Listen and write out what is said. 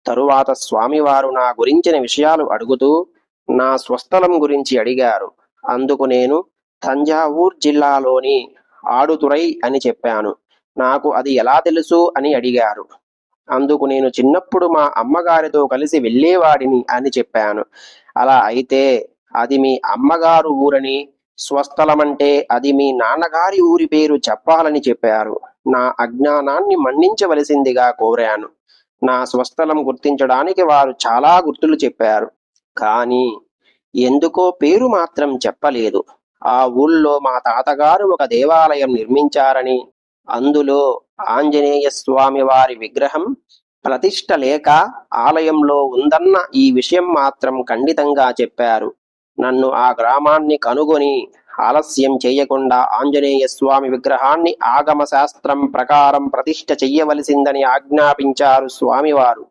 తరువాత స్వామివారు నా గురించిన విషయాలు అడుగుతూ నా స్వస్థలం గురించి అడిగారు. అందుకు నేను తంజావూర్ జిల్లాలోని ఆడుతురై అని చెప్పాను. నాకు అది ఎలా తెలుసు అని అడిగారు. అందుకు నేను చిన్నప్పుడు మా అమ్మగారితో కలిసి వెళ్ళేవాడిని అని చెప్పాను. అలా అయితే అది మీ అమ్మగారు ఊరని, స్వస్థలమంటే అది మీ నాన్నగారి ఊరి పేరు చెప్పాలని చెప్పారు. నా అజ్ఞానాన్ని మన్నించవలసిందిగా కోరాను. నా స్వస్థలం గుర్తించడానికి వారు చాలా గుర్తులు చెప్పారు. కానీ ఎందుకో పేరు మాత్రం చెప్పలేదు. ఆ ఊళ్ళో మా తాతగారు ఒక దేవాలయం నిర్మించారని, అందులో ఆంజనేయ స్వామి వారి విగ్రహం ప్రతిష్ఠ లేక ఆలయంలో ఉందన్న ఈ విషయం మాత్రం ఖండితంగా చెప్పారు. నన్ను ఆ గ్రామాన్ని కనుగొని ఆలస్యం చేయకుండా ఆంజనేయ స్వామి విగ్రహాన్ని ఆగమ శాస్త్రం ప్రకారం ప్రతిష్ఠ చెయ్యవలసిందని ఆజ్ఞాపించారు స్వామివారు.